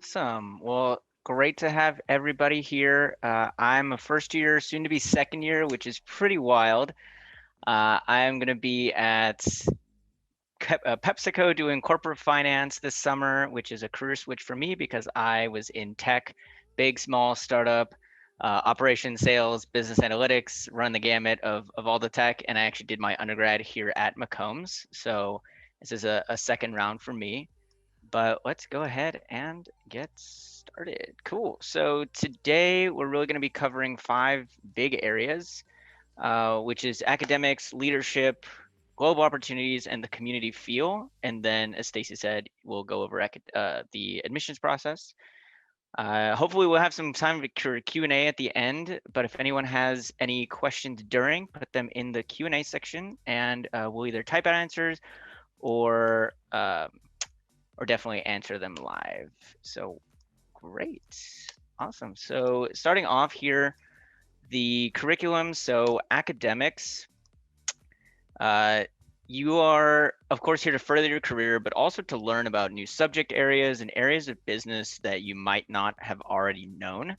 Awesome. Well, great to have everybody here. I'm a first year, soon to be second year, which is pretty wild. I am going to be at PepsiCo doing corporate finance this summer, which is a career switch for me because I was in tech, big, small, startup, operations, sales, business analytics, run the gamut of all the tech. And I actually did my undergrad here at McCombs. So this is a second round for me. But let's go ahead and get started. Cool. So today we're really going to be covering five big areas, which is academics, leadership, global opportunities, and the community feel. And then, as Stacy said, we'll go over the admissions process. Hopefully we'll have some time for Q&A at the end, but if anyone has any questions during, put them in the Q&A section, and we'll either type out answers or definitely answer them live. So great. Awesome. So starting off here, the curriculum. So academics, you are, of course, here to further your career, but also to learn about new subject areas and areas of business that you might not have already known.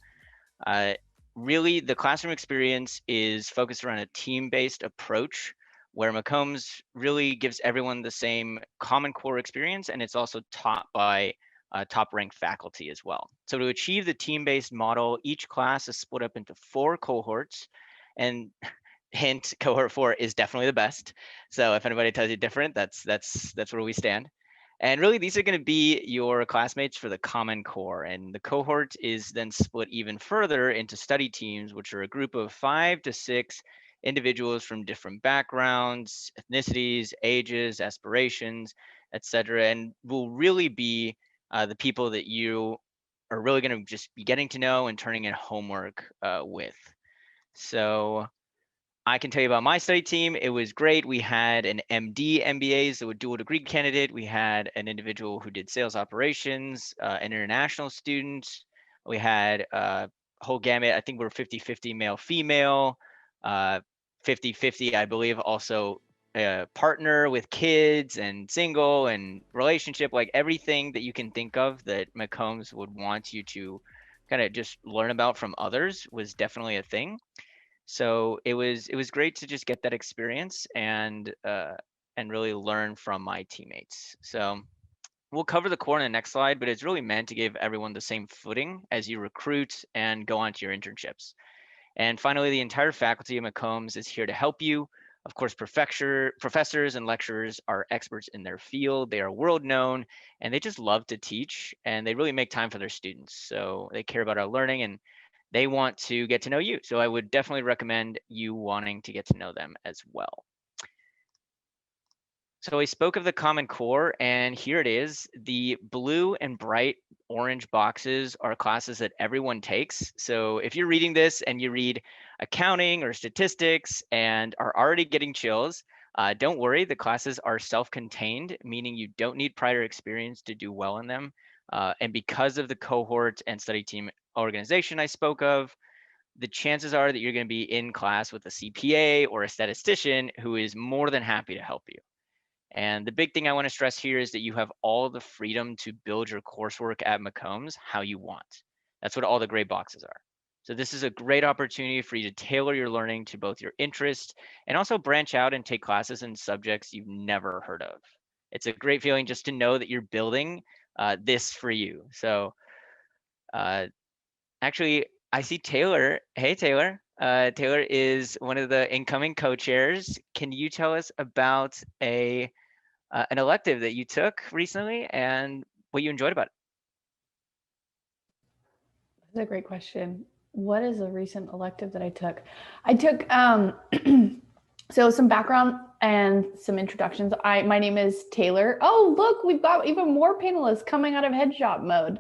Really, the classroom experience is focused around a team-based approach where McCombs really gives everyone the same common core experience, and it's also taught by top-ranked faculty as well. So to achieve the team-based model, each class is split up into 4 cohorts, and hint, cohort 4 is definitely the best. So if anybody tells you different, that's where we stand. And really, these are going to be your classmates for the Common Core. And the cohort is then split even further into study teams, which are a group of 5 to 6 individuals from different backgrounds, ethnicities, ages, aspirations, etc. And will really be the people that you are really going to just be getting to know and turning in homework with. So I can tell you about my study team. It was great. We had an MD, MBA, so a dual degree candidate. We had an individual who did sales operations, an international student. We had a whole gamut. I think we're 50-50 male, female, 50-50, I believe, also a partner with kids and single and relationship, like everything that you can think of that McCombs would want you to kind of just learn about from others was definitely a thing. So it was great to just get that experience and really learn from my teammates. So we'll cover the core in the next slide, but it's really meant to give everyone the same footing as you recruit and go on to your internships. And finally, the entire faculty of McCombs is here to help you. Of course, professors and lecturers are experts in their field. They are world known and they just love to teach and they really make time for their students. So they care about our learning and they want to get to know you. So I would definitely recommend you wanting to get to know them as well. So I spoke of the Common Core, and here it is. The blue and bright orange boxes are classes that everyone takes. So if you're reading this and you read accounting or statistics and are already getting chills, don't worry, the classes are self-contained, meaning you don't need prior experience to do well in them. And because of the cohort and study team organization I spoke of, the chances are that you're going to be in class with a CPA or a statistician who is more than happy to help you. And the big thing I want to stress here is that you have all the freedom to build your coursework at McCombs how you want. That's what all the gray boxes are. So this is a great opportunity for you to tailor your learning to both your interests and also branch out and take classes in subjects you've never heard of. It's a great feeling just to know that you're building this for you. So actually, I see Taylor. Hey, Taylor. Taylor is one of the incoming co-chairs. Can you tell us about an elective that you took recently and what you enjoyed about it? That's a great question. What is a recent elective that I took? I took so some background and some introductions. My name is Taylor. Oh, look, we've got even more panelists coming out of headshot mode.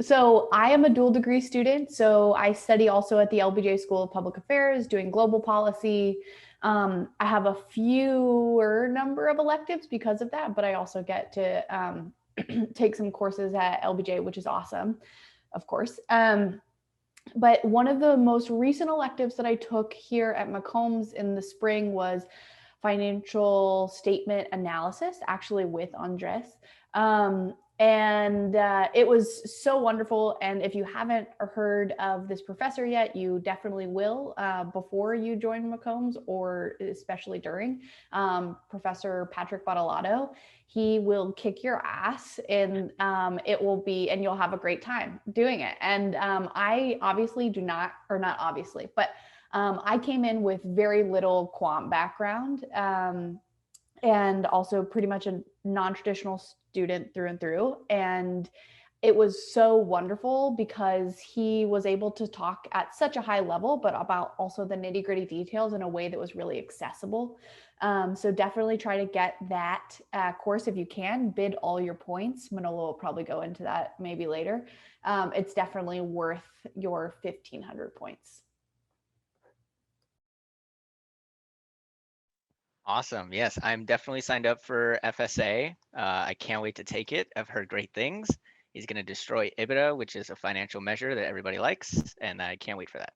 So I am a dual degree student. So I study also at the LBJ School of Public Affairs, doing global policy. I have a fewer number of electives because of that, but I also get to take some courses at LBJ, which is awesome, of course. But one of the most recent electives that I took here at McCombs in the spring was financial statement analysis, actually with Andres. And it was so wonderful. And if you haven't heard of this professor yet, you definitely will before you join McCombs, or especially during. Professor Patrick Bottolato. He will kick your ass, and it will be, and you'll have a great time doing it. And I obviously do not, or not obviously, but I came in with very little quant background. And also pretty much a non-traditional student through and through. And it was so wonderful because he was able to talk at such a high level, but about also the nitty gritty details in a way that was really accessible. So definitely try to get that course if you can. Bid all your points. Manolo will probably go into that maybe later. It's definitely worth your 1,500 points. Awesome. Yes, I'm definitely signed up for FSA. I can't wait to take it. I've heard great things. He's going to destroy EBITDA, which is a financial measure that everybody likes, and I can't wait for that.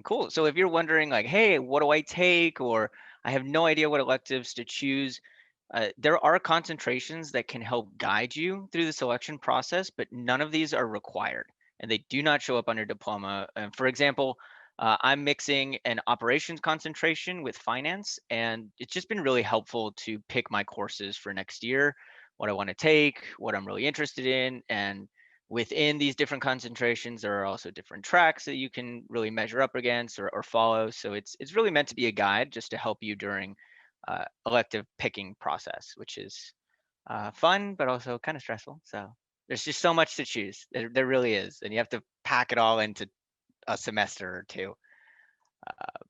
Cool. So if you're wondering like, hey, what do I take? Or I have no idea what electives to choose, there are concentrations that can help guide you through the selection process, but none of these are required and they do not show up on your diploma. For example, I'm mixing an operations concentration with finance, and it's just been really helpful to pick my courses for next year, what I want to take, what I'm really interested in, and within these different concentrations, there are also different tracks that you can really measure up against or follow. So it's really meant to be a guide just to help you during elective picking process, which is fun, but also kind of stressful. So there's just so much to choose. There really is. And you have to pack it all into a semester or two,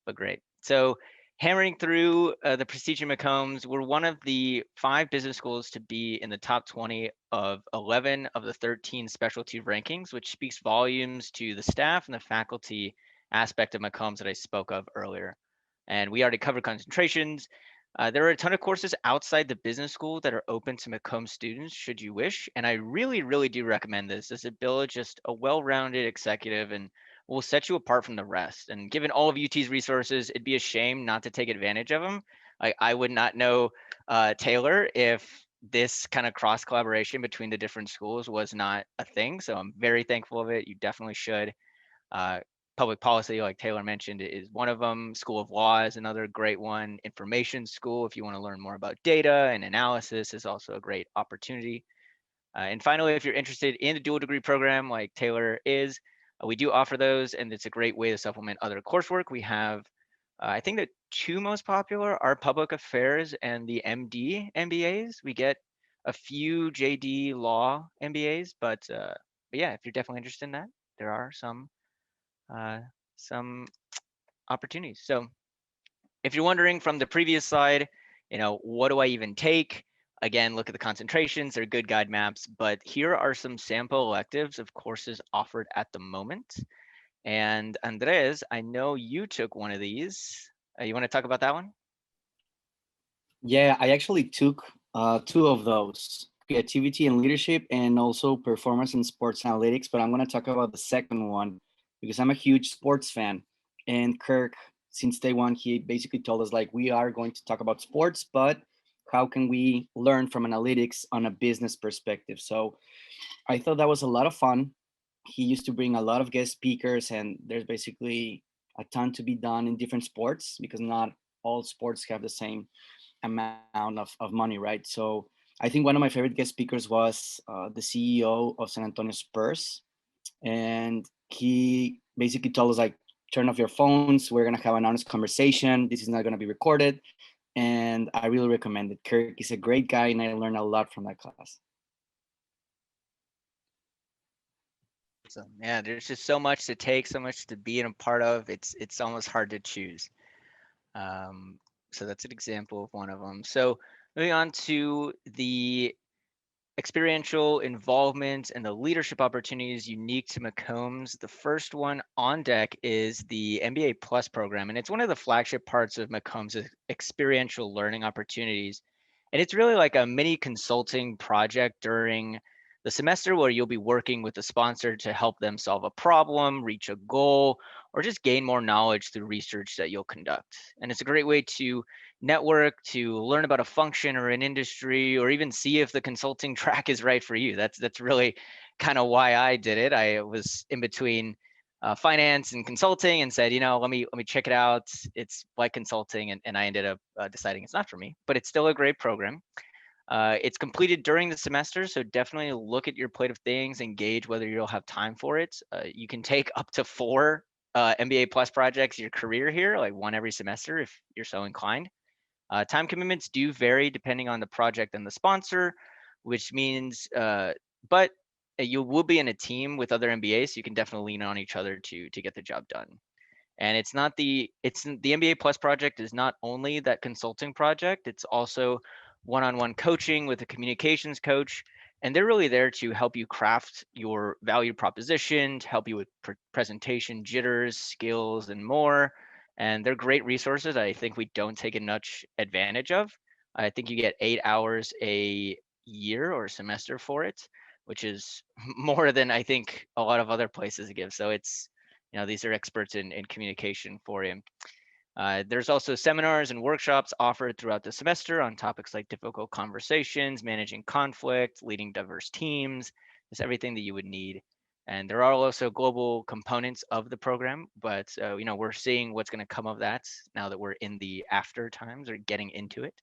but great. So hammering through the prestige in McCombs, we're one of the 5 business schools to be in the top 20 of 11 of the 13 specialty rankings, which speaks volumes to the staff and the faculty aspect of McCombs that I spoke of earlier. And we already covered concentrations. There are a ton of courses outside the business school that are open to McCombs students should you wish. And I really, really do recommend this as it builds just a well-rounded executive and will set you apart from the rest. And given all of UT's resources, it'd be a shame not to take advantage of them. I would not know Taylor if this kind of cross collaboration between the different schools was not a thing. So I'm very thankful of it. You definitely should. Uh, Public policy, like Taylor mentioned, is one of them. School of Law is another great one. Information School, if you want to learn more about data and analysis, is also a great opportunity. And finally, if you're interested in the dual degree program like Taylor is, we do offer those, and it's a great way to supplement other coursework. We have, I think the 2 most popular are public affairs and the MD MBAs. We get a few JD law MBAs, but yeah, if you're definitely interested in that, there are uh, some opportunities. So if you're wondering from the previous slide, what do I even take? Again, look at the concentrations, they're good guide maps, but here are some sample electives of courses offered at the moment. And Andres, I know you took one of these. You want to talk about that one? Yeah, I actually took 2 of those, creativity and leadership, and also performance and sports analytics. But I'm going to talk about the second one because I'm a huge sports fan. And Kirk, since day one, he basically told us like, we are going to talk about sports, but how can we learn from analytics on a business perspective? So I thought that was a lot of fun. He used to bring a lot of guest speakers, and there's basically a ton to be done in different sports because not all sports have the same amount of money, right? So I think one of my favorite guest speakers was the CEO of San Antonio Spurs, and he basically told us like, turn off your phones. We're gonna have an honest conversation. This is not gonna be recorded, and I really recommend it. Kirk is a great guy, and I learned a lot from that class. So yeah, there's just so much to take, so much to be in a part of. It's almost hard to choose. So that's an example of one of them. So moving on to the experiential involvement and the leadership opportunities unique to McCombs. The first one on deck is the MBA Plus program, and it's one of the flagship parts of McCombs' experiential learning opportunities. And it's really like a mini consulting project during the the semester where you'll be working with the sponsor to help them solve a problem, reach a goal, or just gain more knowledge through research that you'll conduct. And it's a great way to network, to learn about a function or an industry, or even see if the consulting track is right for you. That's really kind of why I did it. I was in between finance and consulting and said, let me check it out. It's like consulting, and I ended up deciding it's not for me, but it's still a great program. It's completed during the semester, so definitely look at your plate of things and gauge whether you'll have time for it. You can take up to 4 MBA plus projects your career here, like one every semester if you're so inclined. Time commitments do vary depending on the project and the sponsor, which means, but you will be in a team with other MBAs, so you can definitely lean on each other to get the job done. And it's the MBA Plus project is not only that consulting project, it's also one-on-one coaching with a communications coach. And they're really there to help you craft your value proposition, to help you with presentation jitters, skills, and more. And they're great resources I think we don't take enough advantage of. I think you get 8 hours a year or semester for it, which is more than I think a lot of other places give. So these are experts in communication for you. There's also seminars and workshops offered throughout the semester on topics like difficult conversations, managing conflict, leading diverse teams, just everything that you would need. And there are also global components of the program, but we're seeing what's going to come of that now that we're in the after times or getting into it.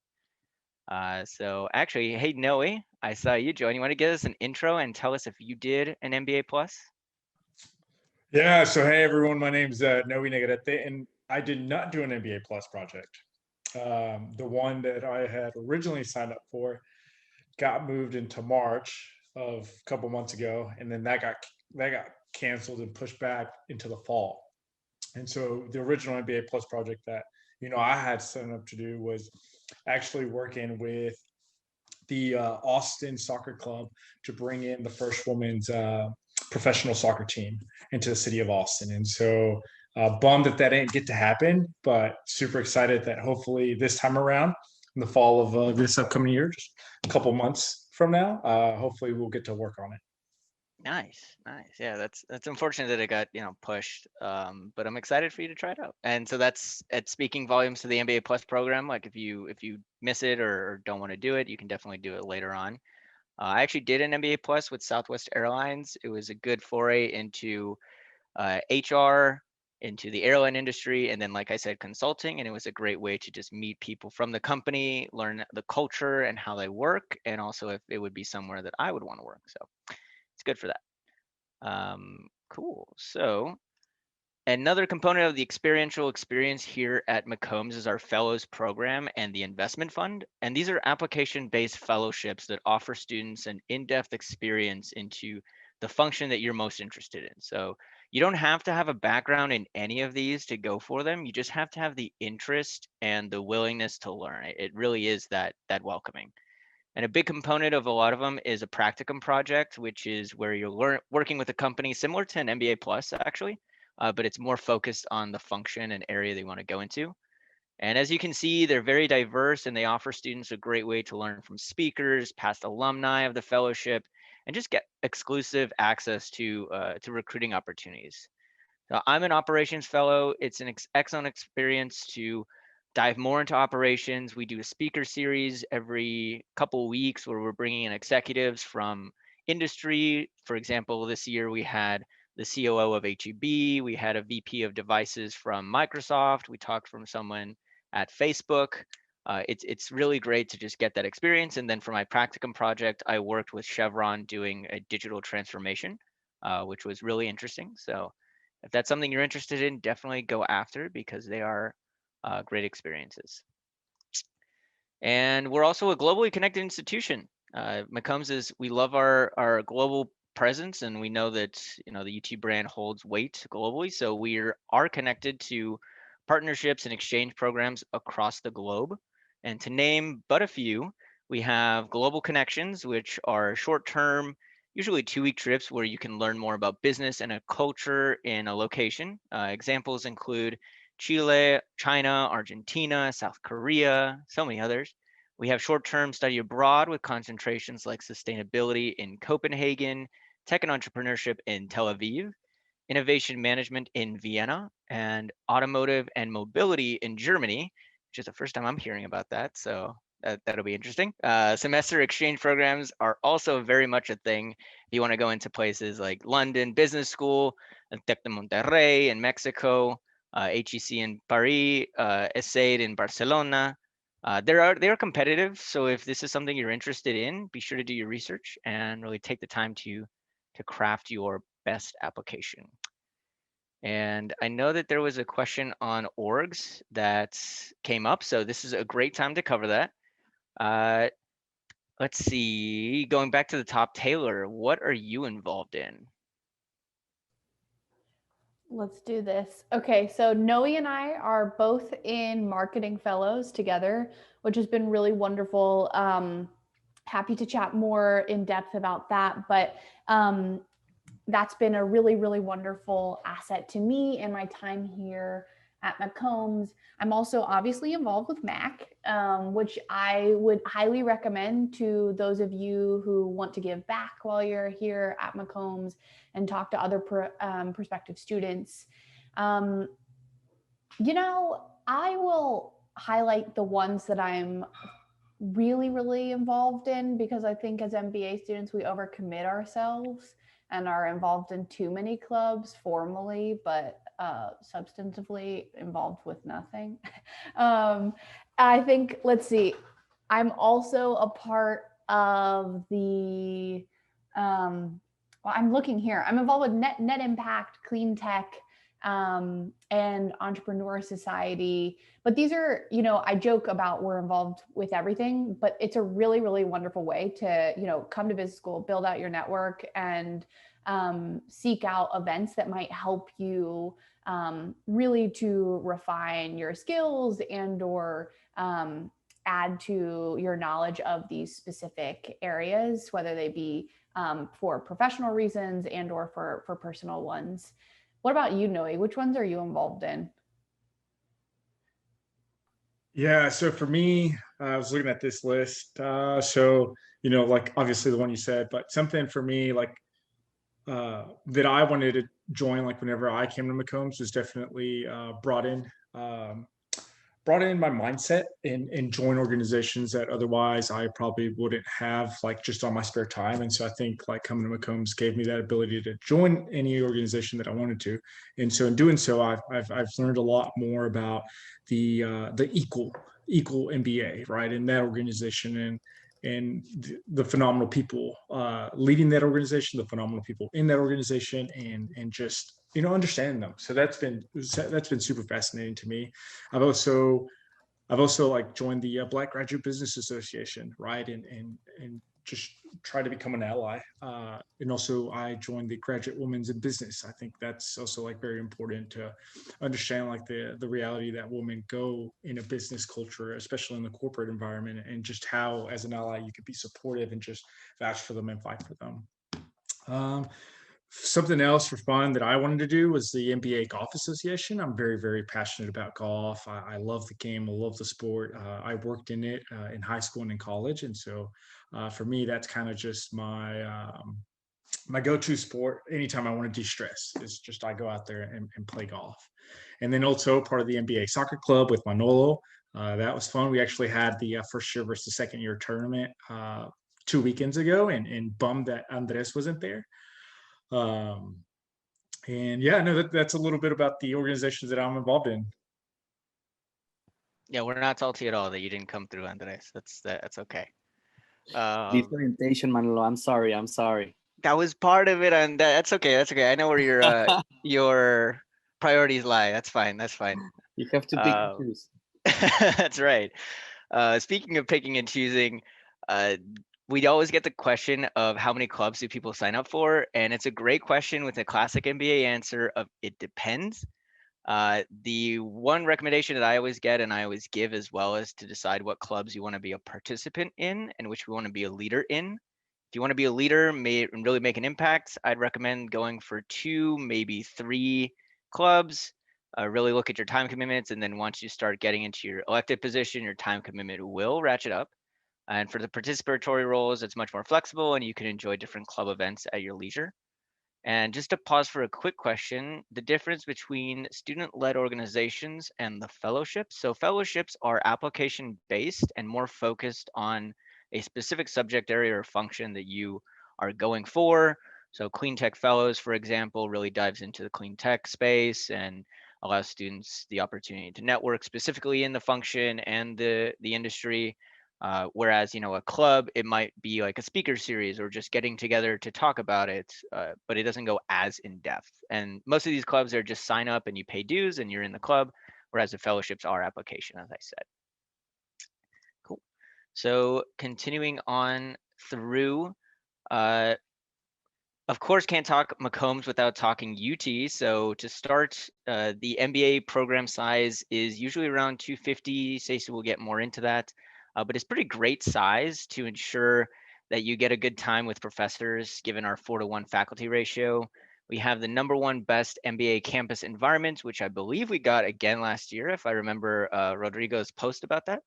So actually, hey Noe, I saw you join. You want to give us an intro and tell us if you did an MBA plus? Yeah, so hey everyone, my name's Noe Negrete, and I did not do an MBA Plus project. The one that I had originally signed up for got moved into March of a couple months ago, and then that got canceled and pushed back into the fall. And so the original MBA Plus project that I had signed up to do was actually working with the Austin Soccer Club to bring in the first women's professional soccer team into the city of Austin. And so bummed that didn't get to happen, but super excited that hopefully this time around in the fall of this upcoming year, just a couple months from now, hopefully we'll get to work on it. Nice. Yeah, that's unfortunate that it got pushed. But I'm excited for you to try it out. And so that's at speaking volumes to the MBA Plus program. Like if you miss it or don't want to do it, you can definitely do it later on. I actually did an MBA Plus with Southwest Airlines. It was a good foray into HR, into the airline industry, and then, like I said, consulting. And it was a great way to just meet people from the company, learn the culture and how they work, and also if it would be somewhere that I would want to work. So it's good for that. Cool. So another component of the experiential experience here at McCombs is our fellows program and the investment fund. And these are application-based fellowships that offer students an in-depth experience into the function that you're most interested in. So you don't have to have a background in any of these to go for them. You just have to have the interest and the willingness to learn. It really is that welcoming. And a big component of a lot of them is a practicum project, which is where you're working with a company similar to an MBA Plus, actually, but it's more focused on the function and area they want to go into. And as you can see, they're very diverse and they offer students a great way to learn from speakers, past alumni of the fellowship, and just get exclusive access to recruiting opportunities. So I'm an operations fellow. It's an excellent experience to dive more into operations. We do a speaker series every couple of weeks where we're bringing in executives from industry. For example, this year we had the COO of HEB. We had a VP of devices from Microsoft. We talked from someone at Facebook. It's really great to just get that experience. And then for my practicum project, I worked with Chevron doing a digital transformation, which was really interesting. So if that's something you're interested in, definitely go after because they are great experiences. And we're also a globally connected institution. McCombs we love our global presence, and we know that the UT brand holds weight globally. So we are connected to partnerships and exchange programs across the globe. And to name but a few, we have Global Connections, which are short-term, usually 2-week trips where you can learn more about business and a culture in a location. Examples include Chile, China, Argentina, South Korea, so many others. We have short-term study abroad with concentrations like sustainability in Copenhagen, tech and entrepreneurship in Tel Aviv, innovation management in Vienna, and automotive and mobility in Germany, which is the first time I'm hearing about that. So that'll be interesting. Semester exchange programs are also very much a thing. If you want to go into places like London Business School, Tec de Monterrey in Mexico, HEC in Paris, ESSEID in Barcelona. They are competitive. So if this is something you're interested in, be sure to do your research and really take the time to craft your best application. And I know that there was a question on orgs that came up, so this is a great time to cover that. Let's see, going back to the top, Taylor, what are you involved in? Let's do this. Okay, so Noe and I are both in marketing fellows together, which has been really wonderful. Happy to chat more in depth about that, but that's been a really, really wonderful asset to me in my time here at McCombs. I'm also obviously involved with Mac, which I would highly recommend to those of you who want to give back while you're here at McCombs and talk to other prospective students. I will highlight the ones that I'm really, really involved in, because I think as MBA students, we overcommit ourselves and are involved in too many clubs formally, but substantively involved with nothing. I think, let's see, I'm also a part of the, well, I'm looking here. I'm involved with net impact, clean tech, and Entrepreneur Society. But these are, I joke about we're involved with everything, but it's a really, really wonderful way to, come to business school, build out your network, and seek out events that might help you really to refine your skills and or add to your knowledge of these specific areas, whether they be for professional reasons and or for personal ones. What about you, Noe? Which ones are you involved in? Yeah, so for me, I was looking at this list. Like obviously the one you said, but something for me, like that I wanted to join, like whenever I came to McCombs, was definitely brought in my mindset and join organizations that otherwise I probably wouldn't have, like just on my spare time. And so I think like coming to McCombs gave me that ability to join any organization that I wanted to. And so in doing so, I've learned a lot more about the equal MBA, right, in that organization, and the phenomenal people leading that organization, the phenomenal people in that organization, and just understanding them. So that's been super fascinating to me. I've also like joined the Black Graduate Business Association, right, and just try to become an ally. And also, I joined the Graduate Women's in Business. I think that's also like very important to understand like the reality that women go in a business culture, especially in the corporate environment, and just how as an ally you could be supportive and just vouch for them and fight for them. Something else for fun that I wanted to do was the NBA Golf Association. I'm very, very passionate about golf. I love the game. I love the sport. I worked in it in high school and in college, and so for me, that's kind of just my go-to sport. Anytime I want to de-stress, is just I go out there and play golf. And then also part of the NBA Soccer Club with Manolo. That was fun. We actually had the first year versus second year tournament 2 weekends ago, and bummed that Andres wasn't there. And yeah, no, that's a little bit about the organizations that I'm involved in. Yeah, we're not salty at all that you didn't come through, Andres. That's okay. Disorientation, Manolo. I'm sorry. That was part of it, and that's okay. That's okay. I know where your priorities lie. That's fine. That's fine. You have to pick and choose. That's right. Speaking of picking and choosing, we always get the question of how many clubs do people sign up for, and it's a great question with a classic MBA answer of it depends. The one recommendation that I always get and I always give as well is to decide what clubs you want to be a participant in and which we want to be a leader in. If you want to be a leader and really make an impact, I'd recommend going for 2, maybe 3 clubs. Really look at your time commitments, and then once you start getting into your elected position, your time commitment will ratchet up. And for the participatory roles, it's much more flexible and you can enjoy different club events at your leisure. And just to pause for a quick question, the difference between student-led organizations and the fellowships. So fellowships are application-based and more focused on a specific subject area or function that you are going for. So Clean Tech Fellows, for example, really dives into the clean tech space and allows students the opportunity to network specifically in the function and the industry. Whereas, a club, it might be like a speaker series or just getting together to talk about it, but it doesn't go as in depth. And most of these clubs are just sign up and you pay dues and you're in the club, whereas the fellowships are application, as I said. Cool. So continuing on through, uh, of course, can't talk McCombs without talking UT. So to start, the MBA program size is usually around 250. Stacey will get more into that, but it's pretty great size to ensure that you get a good time with professors, given our 4-to-1 faculty ratio. We have the #1 best MBA campus environment, which I believe we got again last year, if I remember Rodrigo's post about that.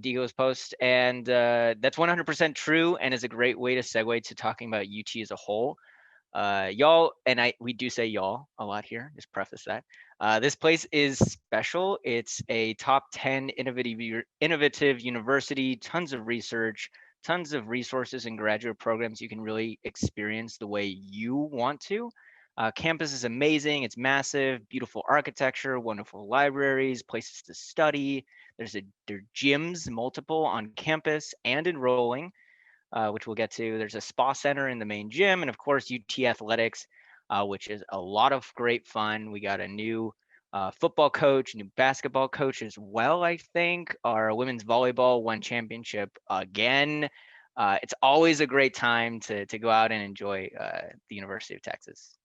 Digo's post, and that's 100% true, and is a great way to segue to talking about UT as a whole. Y'all, and we do say y'all a lot here. Just preface that. This place is special. It's a top 10 innovative university. Tons of research, tons of resources and graduate programs. You can really experience the way you want to. Campus is amazing. It's massive, beautiful architecture, wonderful libraries, places to study. There are gyms, multiple on campus and enrolling, which we'll get to. There's a spa center in the main gym, and of course UT Athletics, which is a lot of great fun. We got a new football coach, new basketball coach as well. I think our women's volleyball won championship again. It's always a great time to go out and enjoy the University of Texas.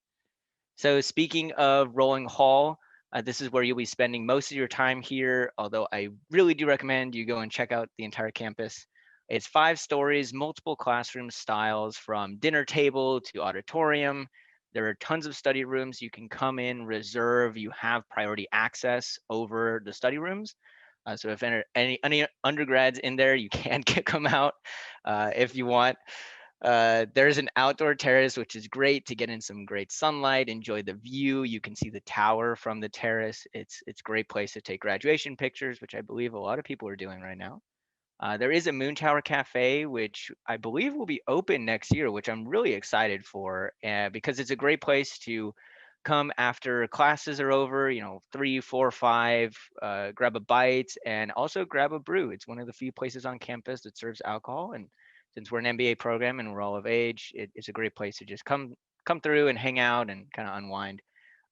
So speaking of Rolling Hall, this is where you'll be spending most of your time here, although I really do recommend you go and check out the entire campus. It's 5 stories, multiple classroom styles from dinner table to auditorium. There are tons of study rooms. You can come in, reserve, you have priority access over the study rooms. So if any undergrads in there, you can kick them out if you want. There's an outdoor terrace, which is great to get in some great sunlight, enjoy the view. You can see the tower from the terrace. It's a great place to take graduation pictures, which I believe a lot of people are doing right now. There is a Moon Tower Cafe, which I believe will be open next year, which I'm really excited for because it's a great place to come after classes are over, 3, 4, 5, grab a bite and also grab a brew. It's one of the few places on campus that serves alcohol. And since we're an MBA program and we're all of age, it's a great place to just come through and hang out and kind of unwind.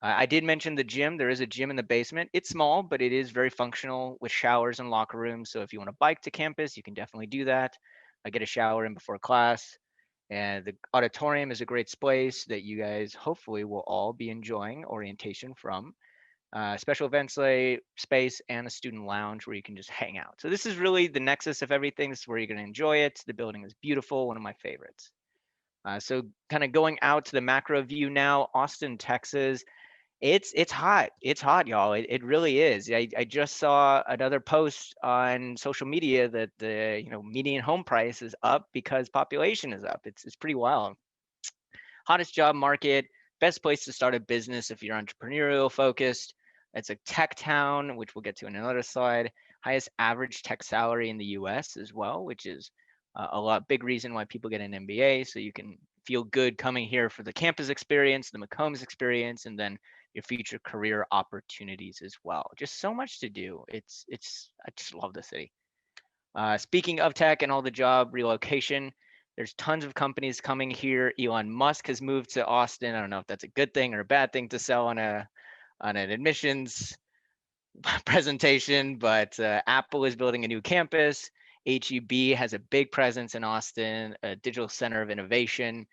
I did mention the gym. There is a gym in the basement. It's small, but it is very functional with showers and locker rooms. So if you want to bike to campus, you can definitely do that. Get a shower in before class. And the auditorium is a great space that you guys hopefully will all be enjoying orientation from. Special events space and a student lounge where you can just hang out. So this is really the nexus of everything. This is where you're going to enjoy it. The building is beautiful, one of my favorites. So kind of going out to the macro view now, Austin, Texas. It's hot. It's hot, y'all. It really is. I just saw another post on social media that the median home price is up because population is up. It's pretty wild. Hottest job market, best place to start a business if you're entrepreneurial focused. It's a tech town, which we'll get to in another slide. Highest average tech salary in the US as well, which is big reason why people get an MBA. So you can feel good coming here for the campus experience, the McCombs experience, and then your future career opportunities as well. Just so much to do. I just love the city. Speaking of tech and all the job relocation, there's tons of companies coming here. Elon Musk has moved to Austin. I don't know if that's a good thing or a bad thing to sell on an admissions presentation, but Apple is building a new campus. HEB has a big presence in Austin, a digital center of innovation.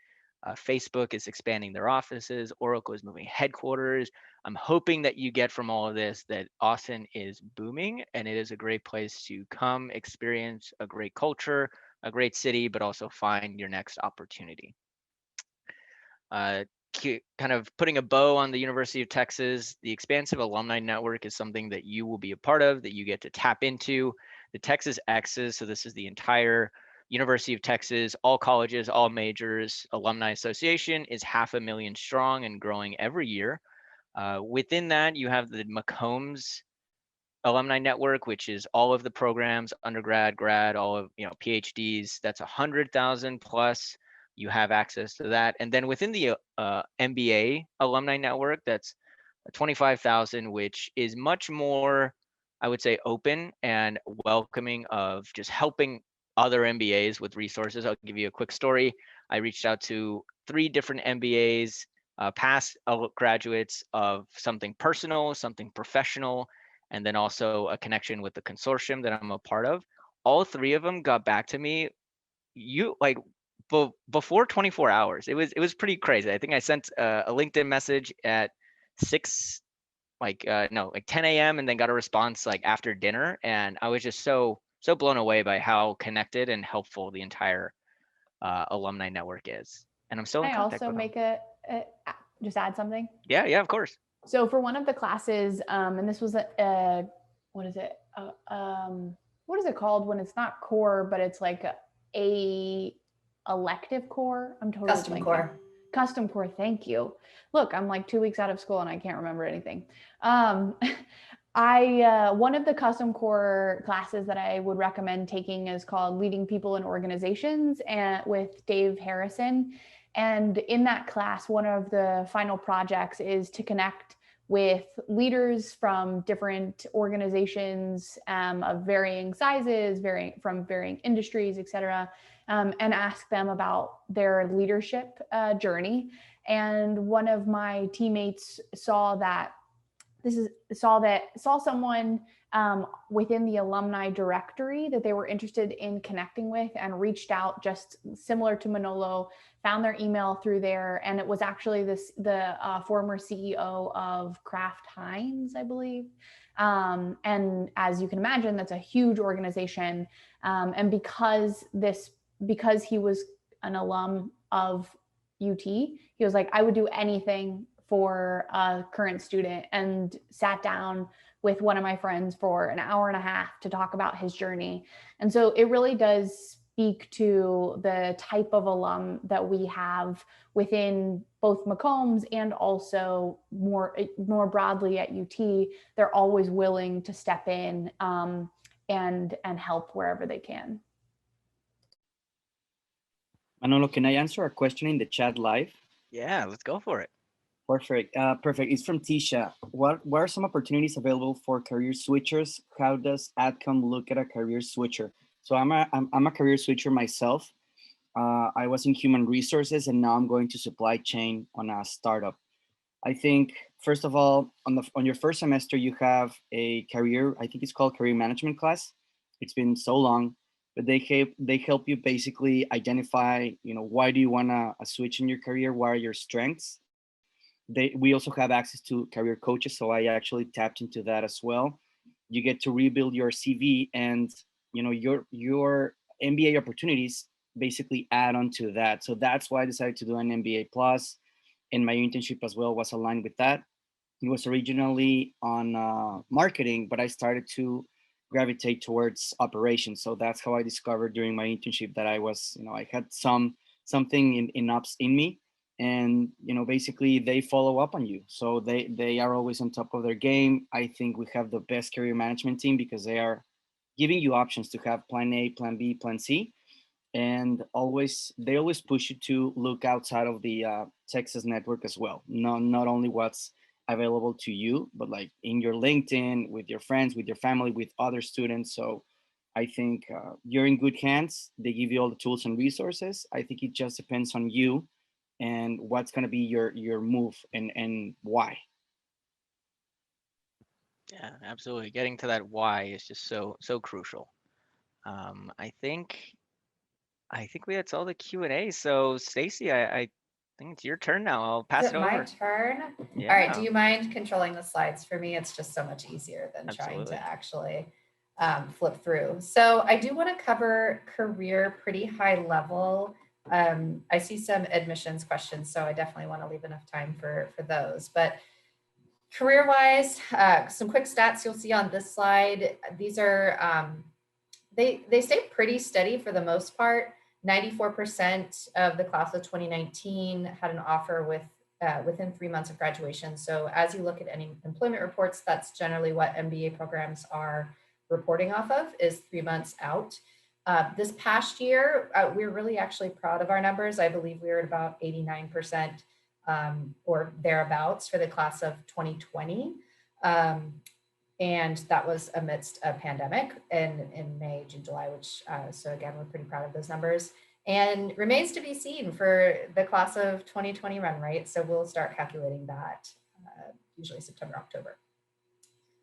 Facebook is expanding their offices. Oracle is moving headquarters. I'm hoping that you get from all of this that Austin is booming and it is a great place to come experience a great culture, a great city, but also find your next opportunity. Kind of putting a bow on the University of Texas, the expansive alumni network is something that you will be a part of, that you get to tap into. The Texas X's, so this is the entire University of Texas, all colleges, all majors, alumni association is 500,000 strong and growing every year. Within that, you have the McCombs alumni network, which is all of the programs, undergrad, grad, all of, PhDs. That's 100,000 plus. You have access to that. And then within the MBA alumni network, that's 25,000, which is much more, I would say, open and welcoming of just helping other MBAs with resources. I'll give you a quick story. I reached out to 3 different MBAs, past graduates of something personal, something professional, and then also a connection with the consortium that I'm a part of. All 3 of them got back to me before 24 hours. It was pretty crazy. I think I sent a LinkedIn message at 10 a.m. and then got a response like after dinner, and I was just so blown away by how connected and helpful the entire alumni network is. And I'm still in Can I contact also with them. make just add something? Yeah, of course. So for one of the classes, and this was what is it? What is it called when it's not core, but it's like a elective core? I'm totally Custom blanking. core. Custom core. Thank you. Look, I'm like 2 weeks out of school and I can't remember anything. One of the custom core classes that I would recommend taking is called Leading People in Organizations, and with Dave Harrison. And in that class, one of the final projects is to connect with leaders from different organizations of varying sizes, from varying industries, et cetera, and ask them about their leadership journey. And one of my teammates saw someone within the alumni directory that they were interested in connecting with, and reached out, just similar to Manolo, found their email through there. And it was actually the former CEO of Kraft Heinz, I believe. And as you can imagine, that's a huge organization. And because he was an alum of UT, he was like, I would do anything for a current student, and sat down with one of my friends for an hour and a half to talk about his journey. And so it really does speak to the type of alum that we have within both McCombs and also more broadly at UT. They're always willing to step in and help wherever they can. Manolo, can I answer a question in the chat live? Yeah, let's go for it. Perfect. It's from Tisha. What are some opportunities available for career switchers? How does AdCom look at a career switcher? So I'm a career switcher myself. I was in human resources, and now I'm going to supply chain on a startup. I think, first of all, on your first semester, you have a career, I think it's called career management class. It's been so long, but they help you basically identify, why do you want to switch in your career? What are your strengths? We also have access to career coaches, so I actually tapped into that as well. You get to rebuild your CV, and your MBA opportunities basically add on to that. So that's why I decided to do an MBA plus, and my internship as well was aligned with that. It was originally on marketing, but I started to gravitate towards operations. So that's how I discovered during my internship that I was, I had something in ops in me. And basically they follow up on you, so they are always on top of their game. I think we have the best career management team because they are giving you options to have plan A, plan B, plan C, and they always push you to look outside of the Texas network as well. Not only what's available to you, but like in your LinkedIn, with your friends, with your family, with other students. So I think you're in good hands. They give you all the tools and resources. I think it just depends on you and what's going to be your move and why. Yeah, absolutely. Getting to that why is just so crucial. I think that's all the Q&A. So Stacy, I think it's your turn now. I'll pass it over. My turn? Yeah. All right, do you mind controlling the slides for me? It's just so much easier than trying to actually flip through. So I do want to cover career pretty high level. I see some admissions questions, so I definitely want to leave enough time for those. But career-wise, some quick stats you'll see on this slide. These are they stay pretty steady for the most part. 94% of the class of 2019 had an offer within 3 months of graduation. So as you look at any employment reports, that's generally what MBA programs are reporting off of, is 3 months out. This past year, we're really actually proud of our numbers. I believe we were at about 89% or thereabouts for the class of 2020. And that was amidst a pandemic in May, June, July, which, so again, we're pretty proud of those numbers. And remains to be seen for the class of 2020 run rate. So we'll start calculating that usually September, October.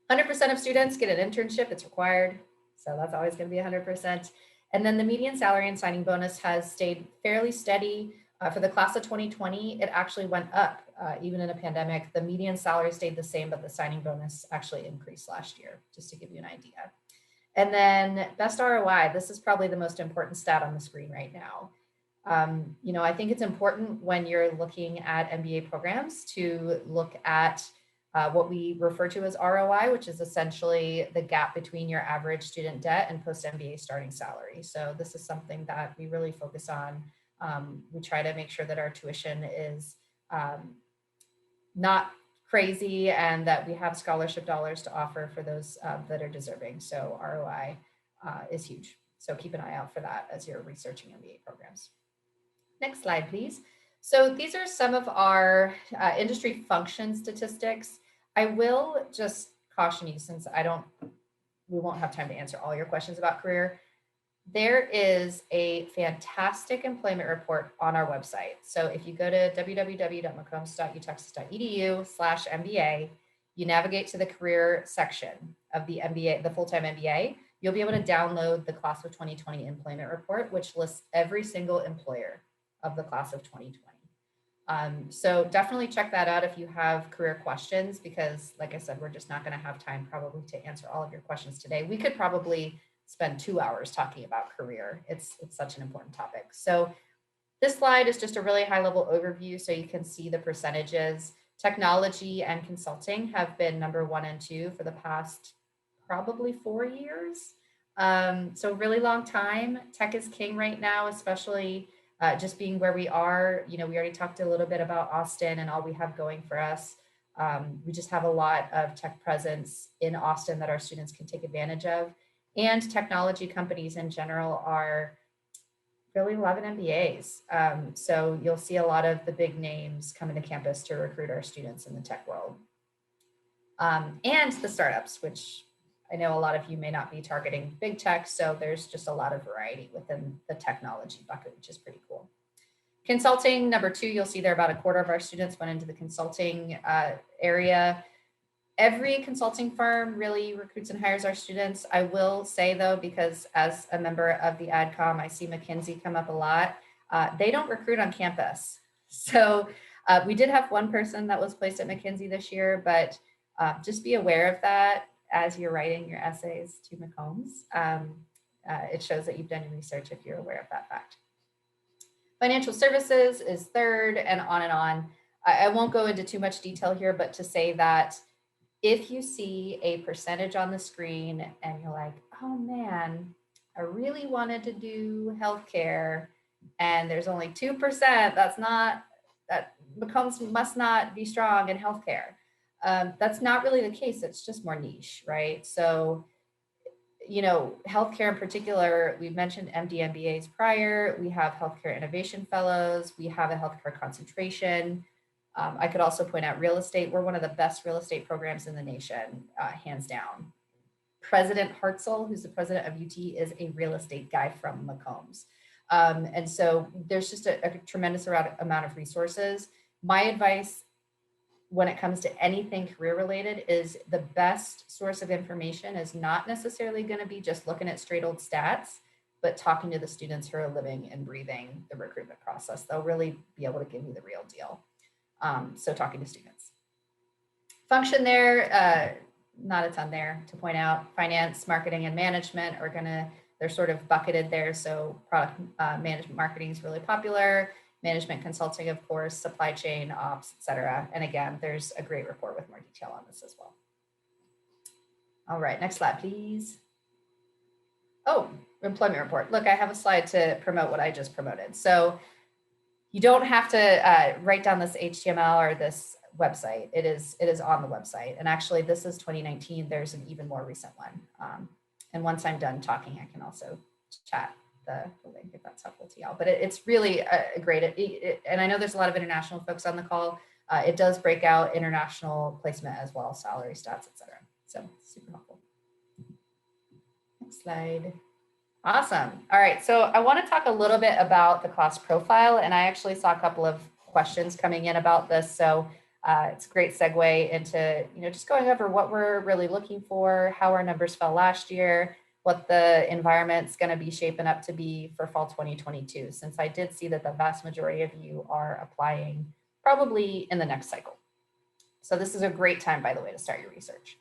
100% of students get an internship, it's required. So that's always gonna be 100%. And then the median salary and signing bonus has stayed fairly steady. For the class of 2020, it actually went up even in a pandemic. The median salary stayed the same, but the signing bonus actually increased last year, just to give you an idea. And then best ROI, this is probably the most important stat on the screen right now. You know, I think it's important when you're looking at MBA programs to look at what we refer to as ROI, which is essentially the gap between your average student debt and post-MBA starting salary. So this is something that we really focus on. We try to make sure that our tuition is not crazy and that we have scholarship dollars to offer for those that are deserving. So ROI is huge. So keep an eye out for that as you're researching MBA programs. Next slide, please. So these are some of our industry function statistics. I will just caution you, since we won't have time to answer all your questions about career. There is a fantastic employment report on our website. So if you go to www.mccombs.utexas.edu/MBA, you navigate to the career section of the MBA, the full-time MBA, you'll be able to download the class of 2020 employment report, which lists every single employer of the class of 2020. So definitely check that out if you have career questions, because like I said, we're just not going to have time probably to answer all of your questions today. We could probably spend 2 hours talking about career. It's such an important topic. So this slide is just a really high level overview so you can see the percentages. Technology and consulting have been number 1 and 2 for the past probably 4 years. So really long time. Tech is king right now, especially just being where we are. You know, we already talked a little bit about Austin and all we have going for us. We just have a lot of tech presence in Austin that our students can take advantage of. And technology companies in general are really loving MBAs. So you'll see a lot of the big names coming to campus to recruit our students in the tech world. And the startups, which I know a lot of you may not be targeting big tech, so there's just a lot of variety within the technology bucket, which is pretty cool. Consulting, number 2, you'll see there about a quarter of our students went into the consulting area. Every consulting firm really recruits and hires our students. I will say though, because as a member of the AdCom, I see McKinsey come up a lot. They don't recruit on campus. So we did have one person that was placed at McKinsey this year, but just be aware of that as you're writing your essays to McCombs. It shows that you've done your research if you're aware of that fact. Financial services is 3rd, and on and on. I won't go into too much detail here, but to say that if you see a percentage on the screen and you're like, oh man, I really wanted to do healthcare and there's only 2%, that McCombs must not be strong in healthcare. That's not really the case. It's just more niche, right? So, you know, healthcare in particular, we've mentioned MD MBAs prior. We have healthcare innovation fellows. We have a healthcare concentration. I could also point out real estate. We're one of the best real estate programs in the nation, hands down. President Hartzell, who's the president of UT, is a real estate guy from McCombs. And so there's just a tremendous amount of resources. My advice when it comes to anything career related is the best source of information is not necessarily going to be just looking at straight old stats, but talking to the students who are living and breathing the recruitment process. They'll really be able to give you the real deal. So talking to students. Function there, not a ton there to point out. Finance, marketing, and management are they're sort of bucketed there. So product management marketing is really popular. Management consulting, of course, supply chain, ops, et cetera. And again, there's a great report with more detail on this as well. All right, next slide, please. Oh, employment report. Look, I have a slide to promote what I just promoted. So you don't have to write down this HTML or this website. It is on the website. And actually, this is 2019. There's an even more recent one. And once I'm done talking, I can also chat the link if that's helpful to y'all. But it's really a great, and I know there's a lot of international folks on the call. It does break out international placement as well, salary stats, et cetera. So super helpful. Next slide. Awesome. All right. So I want to talk a little bit about the class profile, and I actually saw a couple of questions coming in about this. So it's a great segue into, just going over what we're really looking for, how our numbers fell last year, what the environment's going to be shaping up to be for fall 2022, since I did see that the vast majority of you are applying probably in the next cycle. So this is a great time, by the way, to start your research.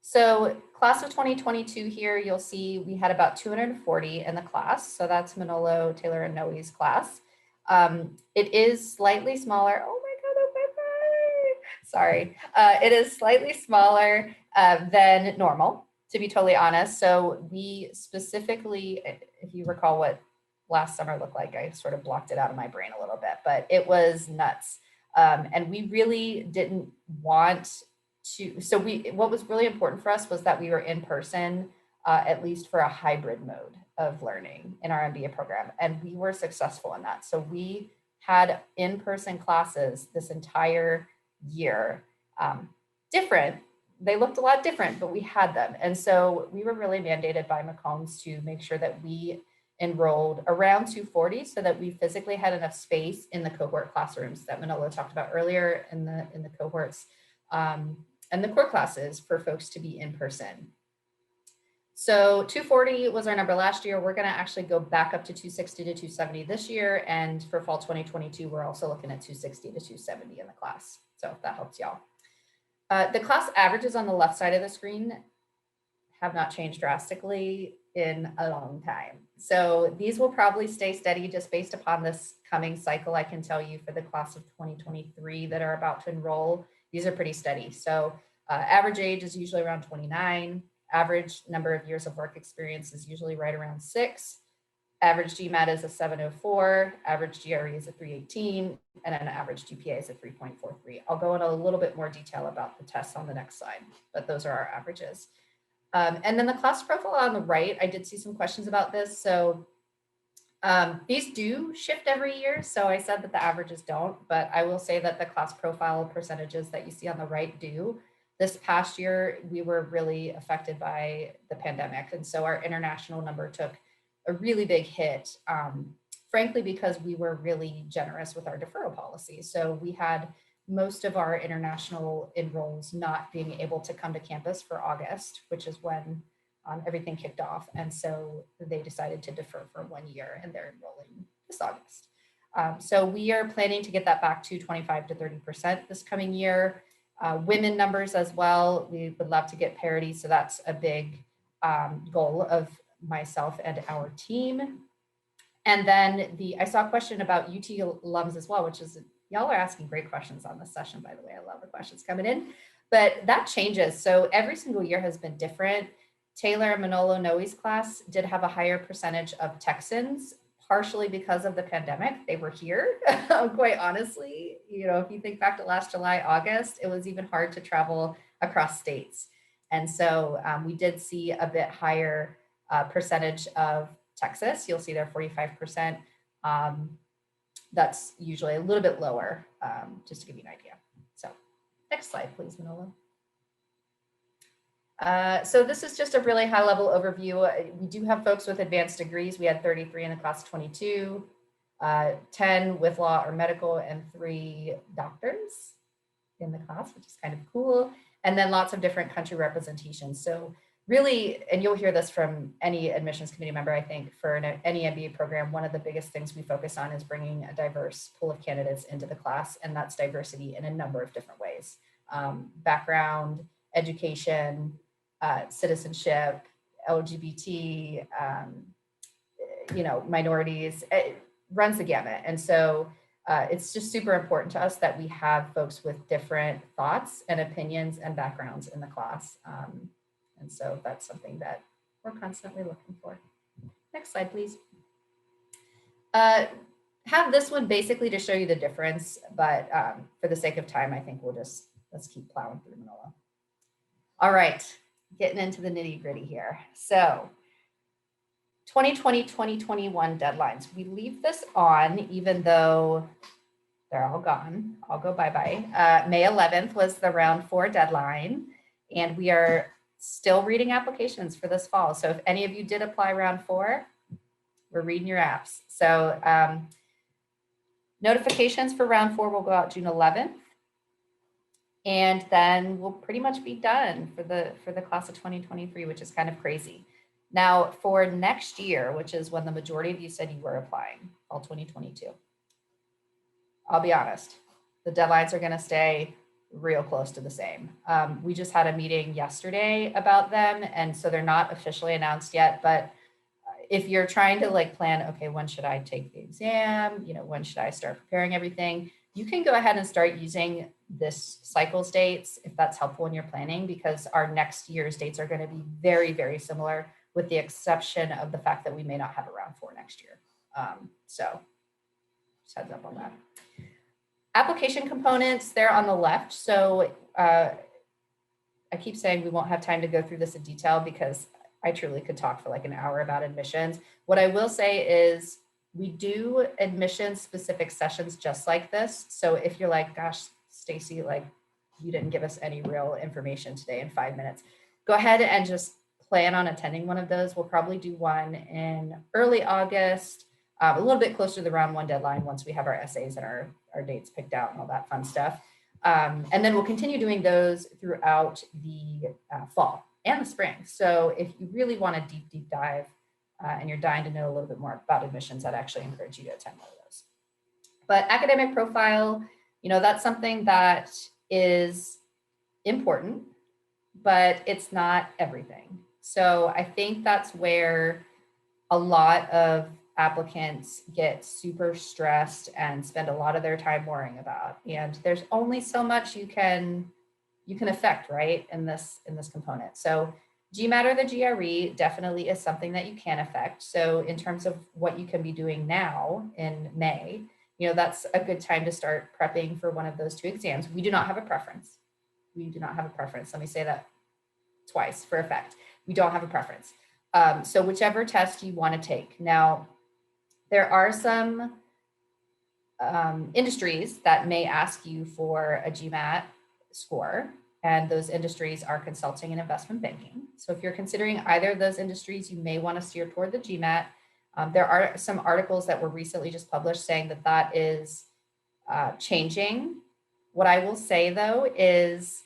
So class of 2022 here, you'll see we had about 240 in the class. So that's Manolo, Taylor, and Noe's class. It is slightly smaller. Oh my God, sorry. It is slightly smaller than normal, to be totally honest. So we specifically, if you recall what last summer looked like, I sort of blocked it out of my brain a little bit, but it was nuts. And we really didn't want to, so what was really important for us was that we were in person, at least for a hybrid mode of learning in our MBA program. And we were successful in that. So we had in-person classes this entire year, different. They looked a lot different, but we had them. And so we were really mandated by McCombs to make sure that we enrolled around 240 so that we physically had enough space in the cohort classrooms that Manolo talked about earlier in the cohorts and the core classes for folks to be in person. So 240 was our number last year. We're going to actually go back up to 260 to 270 this year. And for fall 2022, we're also looking at 260 to 270 in the class. So if that helps y'all. The class averages on the left side of the screen have not changed drastically in a long time. So these will probably stay steady just based upon this coming cycle. I can tell you for the class of 2023 that are about to enroll, these are pretty steady. So average age is usually around 29. Average number of years of work experience is usually right around 6. Average GMAT is a 704. Average GRE is a 318. And an average GPA is a 3.43. I'll go into a little bit more detail about the tests on the next slide, but those are our averages. And then the class profile on the right, I did see some questions about this. So these do shift every year. So I said that the averages don't, but I will say that the class profile percentages that you see on the right do. This past year, we were really affected by the pandemic. And so our international number took a really big hit, frankly, because we were really generous with our deferral policy. So we had most of our international enrolls not being able to come to campus for August, which is when everything kicked off. And so they decided to defer for 1 year and they're enrolling this August. So we are planning to get that back to 25 to 30% this coming year. Women numbers as well, we would love to get parity. So that's a big goal of myself and our team. And then I saw a question about UT alums as well, which is, y'all are asking great questions on this session, by the way. I love the questions coming in, but that changes. So every single year has been different. Taylor and Manolo Noe's class did have a higher percentage of Texans, partially because of the pandemic. They were here, quite honestly. If you think back to last July, August, it was even hard to travel across states. And so we did see a bit higher percentage of Texas. You'll see there 45%. That's usually a little bit lower, just to give you an idea. So next slide, please, Manolo. So this is just a really high level overview. We do have folks with advanced degrees. We had 33 in the class of 22, 10 with law or medical, and 3 doctors in the class, which is kind of cool. And then lots of different country representation. So really, and you'll hear this from any admissions committee member, I think, for any MBA program, one of the biggest things we focus on is bringing a diverse pool of candidates into the class, and that's diversity in a number of different ways. Background, education, citizenship, LGBT, minorities, it runs the gamut. And so it's just super important to us that we have folks with different thoughts and opinions and backgrounds in the class. And so that's something that we're constantly looking for. Next slide, please. Have this one basically to show you the difference, but for the sake of time, I think let's keep plowing through Manila. All right, getting into the nitty gritty here. So 2020, 2021 deadlines. We leave this on even though they're all gone. I'll go bye-bye. May 11th was the round 4 deadline, and we are still reading applications for this fall. So if any of you did apply round 4, we're reading your apps. So notifications for round 4 will go out June 11th. And then we'll pretty much be done for the class of 2023, which is kind of crazy. Now for next year, which is when the majority of you said you were applying, fall 2022. I'll be honest, the deadlines are gonna stay real close to the same. We just had a meeting yesterday about them, and so they're not officially announced yet, but if you're trying to like plan, okay, when should I take the exam? When should I start preparing everything? You can go ahead and start using this cycle's dates if that's helpful in your planning, because our next year's dates are going to be very, very similar, with the exception of the fact that we may not have a round 4 next year. So just heads up on that. Application components, they're on the left. So I keep saying we won't have time to go through this in detail because I truly could talk for like an hour about admissions. What I will say is we do admissions specific sessions just like this. So if you're like, gosh, Stacy, like you didn't give us any real information today in 5 minutes, go ahead and just plan on attending one of those. We'll probably do one in early August, a little bit closer to the round 1 deadline once we have our essays and our dates picked out and all that fun stuff. And then we'll continue doing those throughout the fall and the spring. So if you really want a deep dive and you're dying to know a little bit more about admissions, I'd actually encourage you to attend one of those. But academic profile, that's something that is important, but it's not everything. So I think that's where a lot of applicants get super stressed and spend a lot of their time worrying about. And there's only so much you can affect, right, in this component. So GMAT or the GRE definitely is something that you can affect. So in terms of what you can be doing now in May, that's a good time to start prepping for one of those 2 exams. We do not have a preference. We do not have a preference. Let me say that twice for effect. We don't have a preference. So whichever test you want to take. Now, there are some industries that may ask you for a GMAT score, and those industries are consulting and investment banking. So if you're considering either of those industries, you may want to steer toward the GMAT. There are some articles that were recently just published saying that is changing. What I will say though is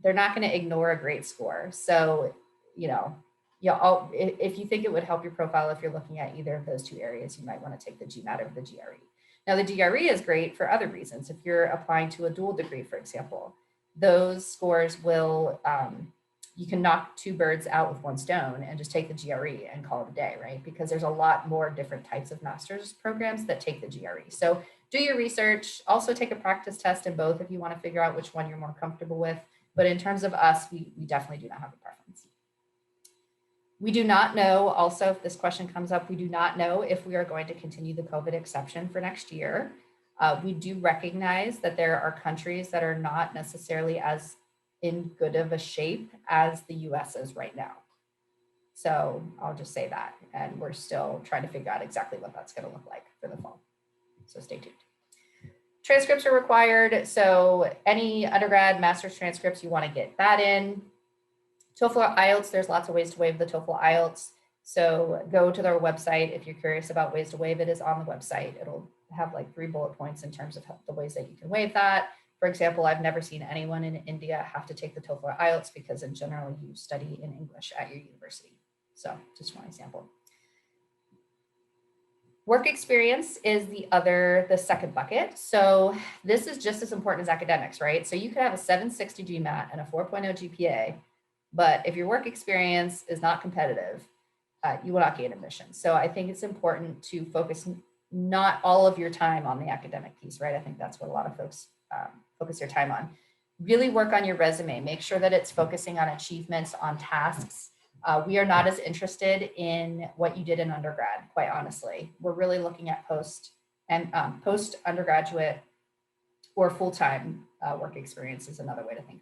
they're not going to ignore a great score. So, if you think it would help your profile, if you're looking at either of those 2 areas, you might want to take the GMAT over the GRE. Now the GRE is great for other reasons. If you're applying to a dual degree, for example, those scores will, you can knock 2 birds out with 1 stone and just take the GRE and call it a day, right? Because there's a lot more different types of master's programs that take the GRE. So do your research, also take a practice test in both if you want to figure out which one you're more comfortable with. But in terms of us, we definitely do not have a preference. We do not know, also, if this question comes up, we do not know if we are going to continue the COVID exception for next year. We do recognize that there are countries that are not necessarily as in good of a shape as the US is right now. So I'll just say that, and we're still trying to figure out exactly what that's going to look like for the fall. So stay tuned. Transcripts are required. So any undergrad, master's transcripts, you want to get that in. TOEFL or IELTS, there's lots of ways to waive the TOEFL IELTS. So go to their website. If you're curious about ways to waive it, is on the website. It'll have like 3 bullet points in terms of the ways that you can waive that. For example, I've never seen anyone in India have to take the TOEFL or IELTS because in general, you study in English at your university. So just one example. Work experience is the second bucket. So this is just as important as academics, right? So you could have a 760 GMAT and a 4.0 GPA, but if your work experience is not competitive, you will not gain admission. So I think it's important to focus not all of your time on the academic piece, right? I think that's what a lot of folks focus their time on. Really work on your resume. Make sure that it's focusing on achievements, on tasks. We are not as interested in what you did in undergrad, quite honestly. We're really looking at post undergraduate or full-time work experience is another way to think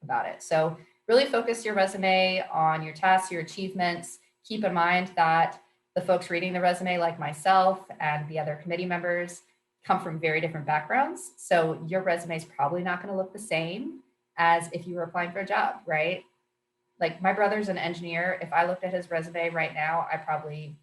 about it. So really focus your resume on your tasks, your achievements. Keep in mind that the folks reading the resume, like myself and the other committee members, come from very different backgrounds. So your resume is probably not going to look the same as if you were applying for a job, right? Like my brother's an engineer. If I looked at his resume right now, I probably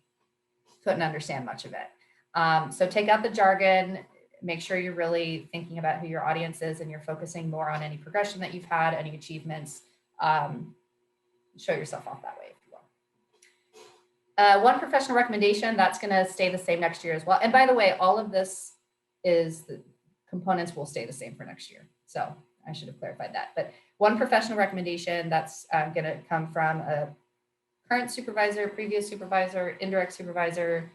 couldn't understand much of it. So take out the jargon, make sure you're really thinking about who your audience is and you're focusing more on any progression that you've had, any achievements. Show yourself off that way, if you will. One professional recommendation, that's going to stay the same next year as well. And by the way, all of this is the components will stay the same for next year. So I should have clarified that. But one professional recommendation that's going to come from a current supervisor, previous supervisor, indirect supervisor.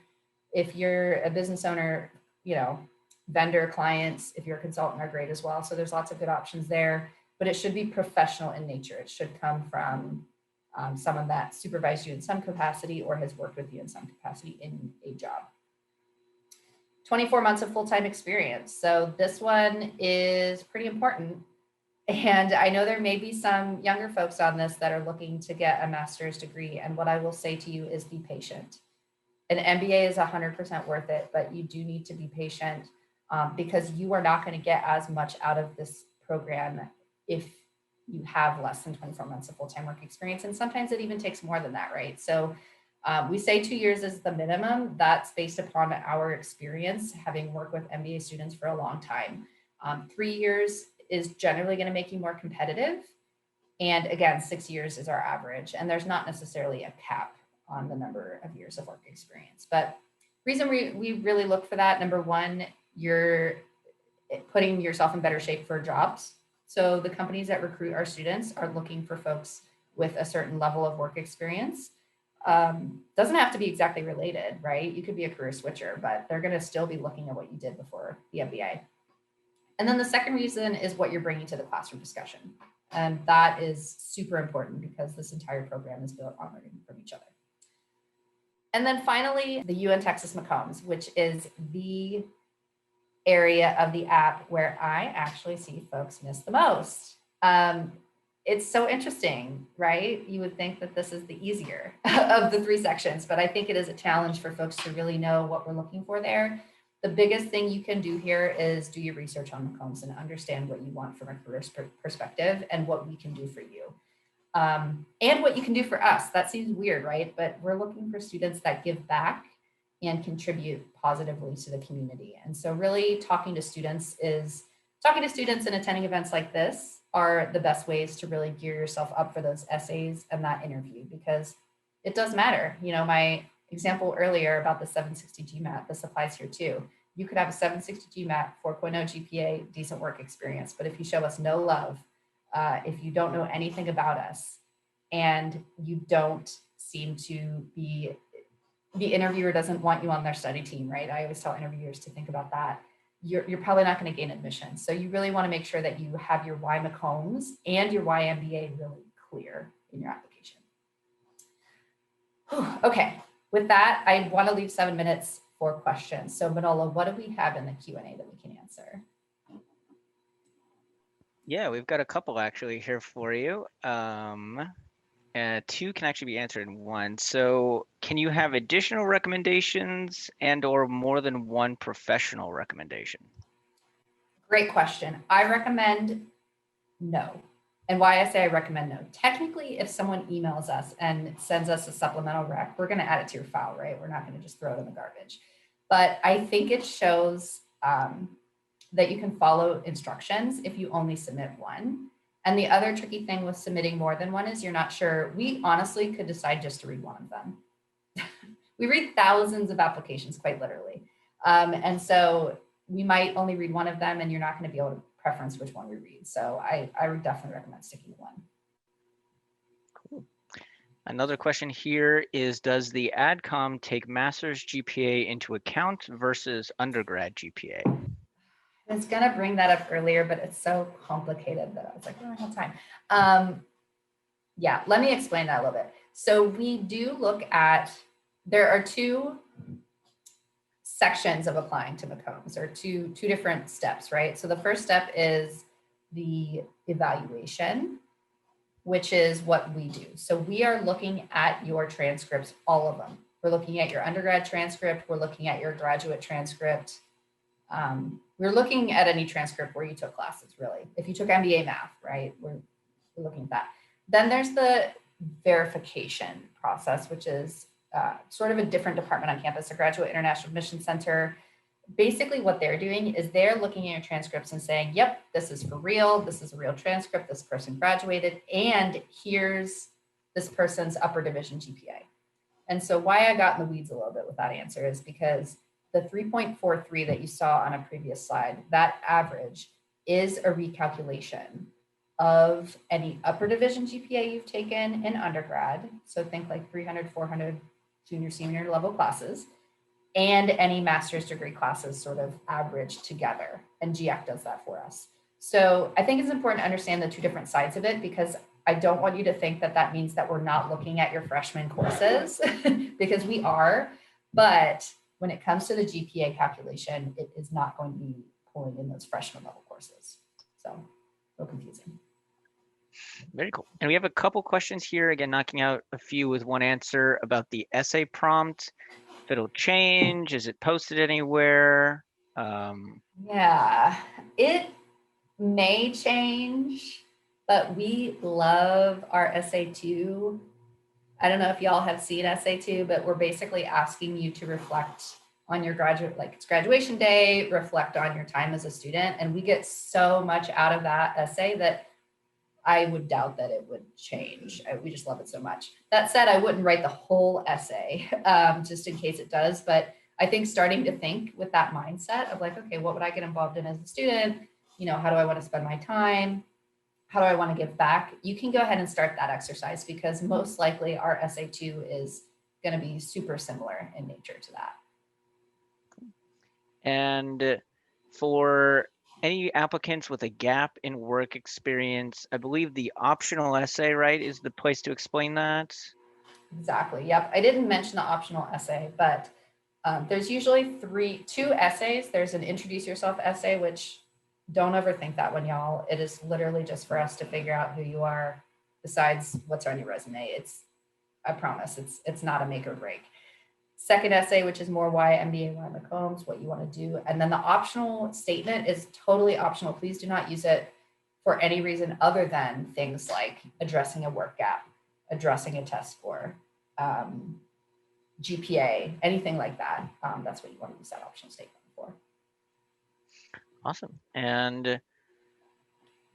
If you're a business owner, you know, vendor clients, if you're a consultant are great as well. So there's lots of good options there, but it should be professional in nature. It should come from someone that supervised you in some capacity or has worked with you in some capacity in a job. 24 months of full-time experience. So this one is pretty important. And I know there may be some younger folks on this that are looking to get a master's degree. And what I will say to you is be patient. An MBA is 100% worth it, but you do need to be patient because you are not going to get as much out of this program if you have less than 24 months of full-time work experience. And sometimes it even takes more than that, right? So we say 2 years is the minimum. That's based upon our experience, having worked with MBA students for a long time. 3 years is generally going to make you more competitive. And again, 6 years is our average. And there's not necessarily a cap on the number of years of work experience. But reason we really look for that, number one, you're putting yourself in better shape for jobs. So the companies that recruit our students are looking for folks with a certain level of work experience. Doesn't have to be exactly related, right? You could be a career switcher, but they're going to still be looking at what you did before the MBA. And then the second reason is what you're bringing to the classroom discussion. And that is super important because this entire program is built on learning from each other. And then finally, the UN Texas McCombs, which is the area of the app where I actually see folks miss the most. It's so interesting, right? You would think that this is the easier of the three sections, but I think it is a challenge for folks to really know what we're looking for there. The biggest thing you can do here is do your research on McCombs and understand what you want from a career perspective and what we can do for you. And what you can do for us. That seems weird, right? But we're looking for students that give back and contribute positively to the community. And so really talking to students and attending events like this are the best ways to really gear yourself up for those essays and that interview, because it does matter. You know, my example earlier about the 760 GMAT, this applies here too. You could have a 760 GMAT, 4.0 GPA, decent work experience, but if you show us no love, if you don't know anything about us, and you don't seem to be, the interviewer doesn't want you on their study team, right? I always tell interviewers to think about that. You're probably not going to gain admission. So you really want to make sure that you have your why McCombs and your why MBA really clear in your application. Okay, with that, I want to leave 7 minutes for questions. So Manola, what do we have in the Q&A that we can answer? Yeah, we've got a couple actually here for you. Two can actually be answered in one. So can you have additional recommendations and or more than one professional recommendation? Great question. I recommend no. And why I say I recommend no. Technically, if someone emails us and sends us a supplemental rec, we're going to add it to your file, right? We're not going to just throw it in the garbage. But I think it shows that you can follow instructions if you only submit one. And the other tricky thing with submitting more than one is you're not sure. We honestly could decide just to read one of them. We read thousands of applications, quite literally. And so we might only read one of them and you're not going to be able to preference which one we read. So I would definitely recommend sticking to one. Cool. Another question here is, does the AdCom take master's GPA into account versus undergrad GPA? I was going to bring that up earlier, but it's so complicated that I was like, I don't have time. Yeah, let me explain that a little bit. So we do look at, there are two sections of applying to McCombs, or two different steps, right? So the first step is the evaluation, which is what we do. So we are looking at your transcripts, all of them. We're looking at your undergrad transcript. We're looking at your graduate transcript. We're looking at any transcript where you took classes, really. If you took MBA math, right? We're looking at that. Then there's the verification process, which is sort of a different department on campus, a Graduate International Admission Center. Basically what they're doing is they're looking at your transcripts and saying, yep, this is for real. This is a real transcript. This person graduated, and here's this person's upper division GPA. And so why I got in the weeds a little bit with that answer is because the 3.43 that you saw on a previous slide, that average is a recalculation of any upper division GPA you've taken in undergrad. So think like 300, 400 junior, senior level classes, and any master's degree classes sort of averaged together. And GIAC does that for us. So I think it's important to understand the two different sides of it, because I don't want you to think that that means that we're not looking at your freshman courses, because we are. But when it comes to the GPA calculation, it is not going to be pulling in those freshman level courses. So a little confusing. Very cool. And we have a couple questions here, again, knocking out a few with one answer about the essay prompt. If it'll change, is it posted anywhere? Yeah, it may change, but we love our SA2. I don't know if y'all have seen SA2, but we're basically asking you to reflect on your graduate, like it's graduation day, reflect on your time as a student. And we get so much out of that essay that I would doubt that it would change. We just love it so much. That said, I wouldn't write the whole essay just in case it does. But I think starting to think with that mindset of like, okay, what would I get involved in as a student? You know, how do I want to spend my time? How do I want to give back? You can go ahead and start that exercise, because most likely our SA2 is going to be super similar in nature to that. And for any applicants with a gap in work experience, I believe the optional essay, right, is the place to explain that? Exactly. Yep. I didn't mention the optional essay, but there's usually two essays. There's an introduce yourself essay, which don't overthink that one, y'all. It is literally just for us to figure out who you are besides what's on your resume. I promise, it's not a make or break. Second essay, which is more why MBA, why McCombs, what you want to do. And then the optional statement is totally optional. Please do not use it for any reason other than things like addressing a work gap, addressing a test score, GPA, anything like that. That's what you want to use that optional statement for. Awesome. And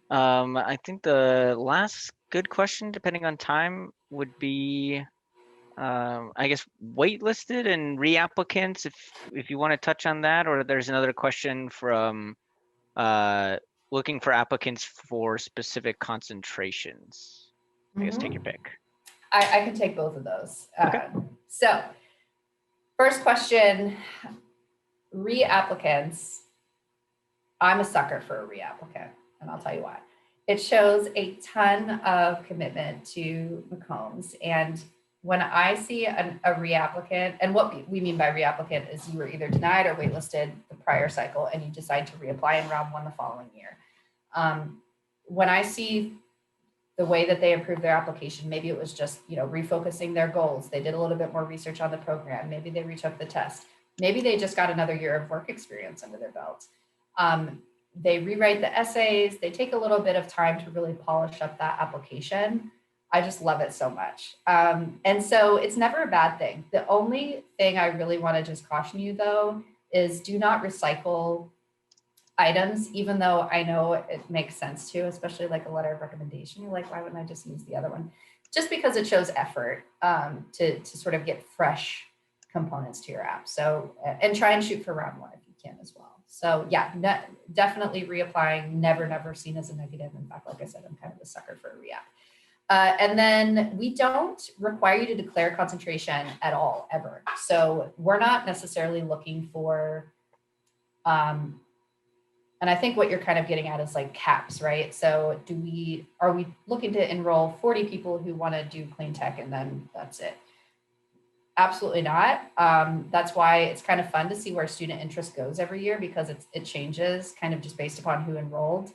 I think the last good question, depending on time, would be, I guess, waitlisted and reapplicants, if you want to touch on that, or there's another question from looking for applicants for specific concentrations. I guess take your pick. I can take both of those. Okay. So first question, reapplicants. I'm a sucker for a reapplicant, and I'll tell you why. It shows a ton of commitment to McCombs. And when I see a reapplicant, and what we mean by reapplicant is you were either denied or waitlisted the prior cycle and you decide to reapply in round one the following year. When I see the way that they improved their application, maybe it was just, refocusing their goals. They did a little bit more research on the program. Maybe they retook the test. Maybe they just got another year of work experience under their belt. They rewrite the essays. They take a little bit of time to really polish up that application. I just love it so much. And so it's never a bad thing. The only thing I really want to just caution you, though, is do not recycle items, even though I know it makes sense to, especially like a letter of recommendation. You're like, why wouldn't I just use the other one? Just because it shows effort to sort of get fresh components to your app. So, and try and shoot for round one if you can as well. So yeah, definitely reapplying, never seen as a negative. In fact, like I said, I'm kind of a sucker for a re-app. And then we don't require you to declare concentration at all, ever. So we're not necessarily looking for And I think what you're kind of getting at is like caps, right? So are we looking to enroll 40 people who want to do clean tech and then that's it? Absolutely not. That's why it's kind of fun to see where student interest goes every year, because it changes kind of just based upon who enrolled.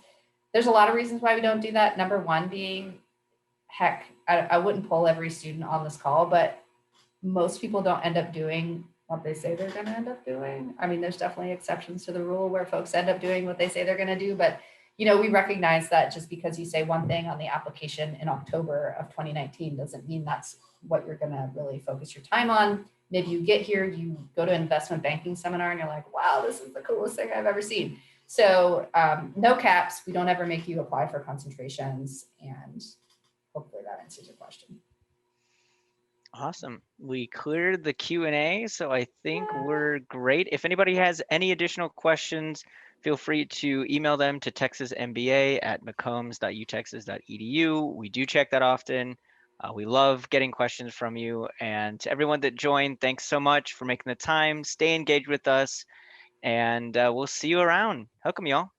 There's a lot of reasons why we don't do that. Number one being, heck, I wouldn't poll every student on this call, but most people don't end up doing what they say they're going to end up doing. I mean, there's definitely exceptions to the rule where folks end up doing what they say they're going to do, but we recognize that just because you say one thing on the application in October of 2019 doesn't mean that's what you're going to really focus your time on. Maybe you get here, you go to an investment banking seminar and you're like, wow, this is the coolest thing I've ever seen. So no caps. We don't ever make you apply for concentrations, and hopefully that answers your question. Awesome. We cleared the Q&A, so I think we're great. If anybody has any additional questions, feel free to email them to texasmba@mccombs.utexas.edu. We do check that often. We love getting questions from you. And to everyone that joined, thanks so much for making the time. Stay engaged with us, and we'll see you around. Welcome, y'all.